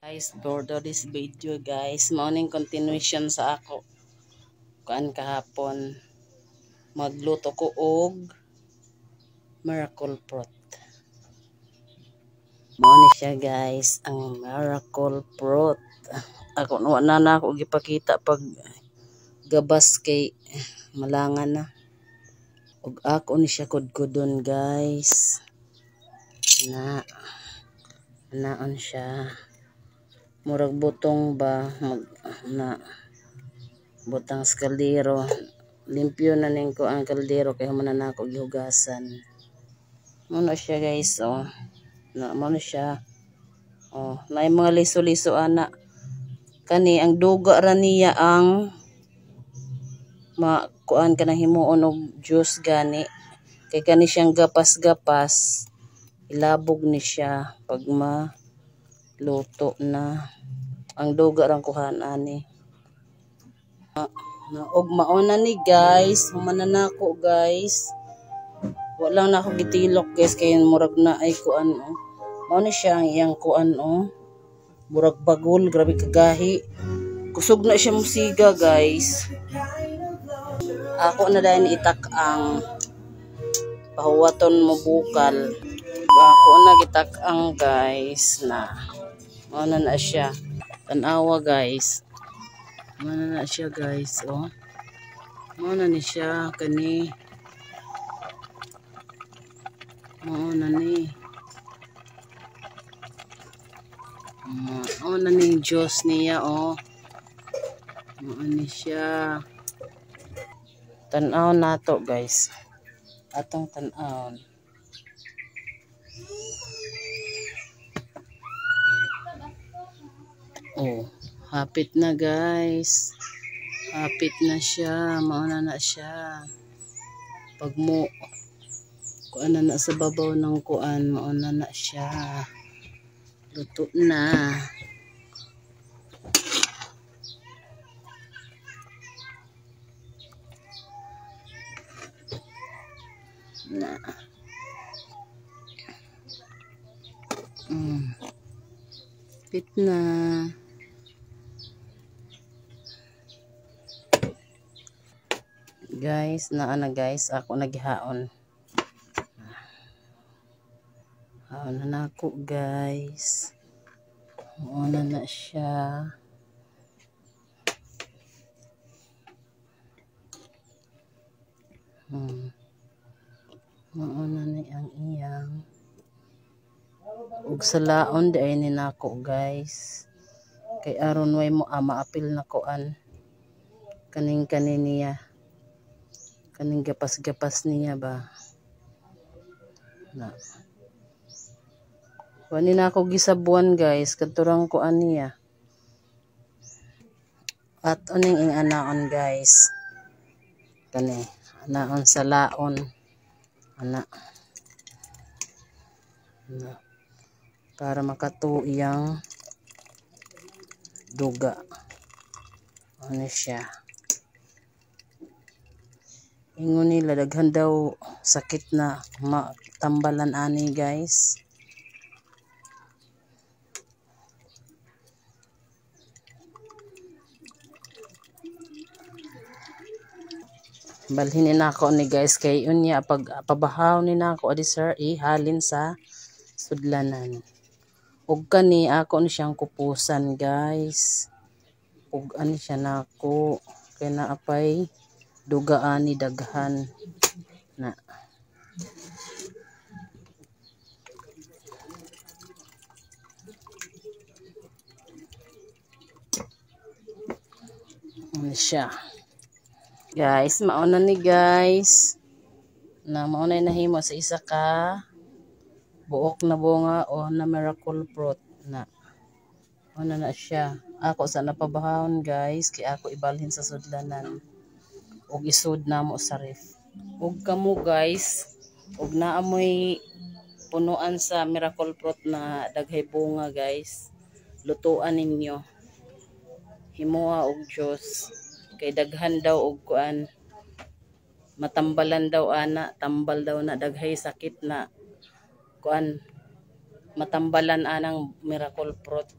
Guys, for this video guys, morning continuation sa ako kuan kahapon, magluto ko og miracle fruit. Mao ni siya guys, ang miracle fruit. Ako na ako gipakita pag gabas kay malangan na. Og ako ni siya kudkudon guys. Naon siya. Murag butong ba na butang sa kaldero. Limpyo na ning ko ang kaldero kay human na ako gihugasan. Muna siya guys, oh. Muna siya. Oh, na mga liso-liso ana. Kani ang duga ra niya ang makuan kanang himuon og juice gani. Kay kani siyang gapas-gapas. Ilabog ni siya pag luto na. Ang duga rang kuhan ani. Og mauna ni guys, humana na ako guys. Wala na ako gitilok guys kay murag na ay kuan oh. Mao ni siya ang iyang kuan oh. Murag bagol, grabe kagahi. Kusog na siya musiga guys. Ako na dahil itak ang pahuwaton mo bukal. Ako na gitak ang guys na. Mao na siya. Tanawa guys. Mao na siya guys oh. Mao na ni siya kani. Mao na ni. Mao na ni juice niya oh. Mao ni siya. Tan-aw nato guys. Atong tan-aw. Oh, hapit na guys. Hapit na siya. Mauna na siya. Pag mo kuan na sa babaw ng kuan, mauna na siya. Luto na. Hapit na. Guys, naa na guys, ako naghaon. Haon na ako guys. Mauna na siya. Mauna na ang iyang. Ug sa laon di ay ni nako guys. Kay aron way mo maapil na kuan. Kaning niya. Kaning gapas-gapas niya ba. Na. Wani na ako gisabuan guys, kadturang kuan niya. At uning ing anaon guys. Kani anaon sa laon. Ana. Para makatuo iyang duga. Ano siya? Ingon nila daghan daw sakit na matambalan ani guys. Balhin na ako ni guys kay unya pag pabahaw ni nako adi sir ihalin sa sudlanan. Ug kani ako ni siyang kupusan guys. Ug ani siya nako kay naapay dugaan ni daghan na. Ano siya? Guys, mauna ni guys. Na mauna nahimo sa isa ka buok na bunga o na miracle fruit na. Mauna na siya. Ako sa napabahon guys kay ako ibalhin sa sudlanan. Og isud na mo sa ref. Og kamo guys, og naamoy punuan sa miracle fruit na daghay bunga guys. Lutuan ninyo. Himuha og juice. Kay daghan daw og kuan. Matambalan daw ana, tambal daw na daghay sakit na kuan. Matambalan anang miracle fruit.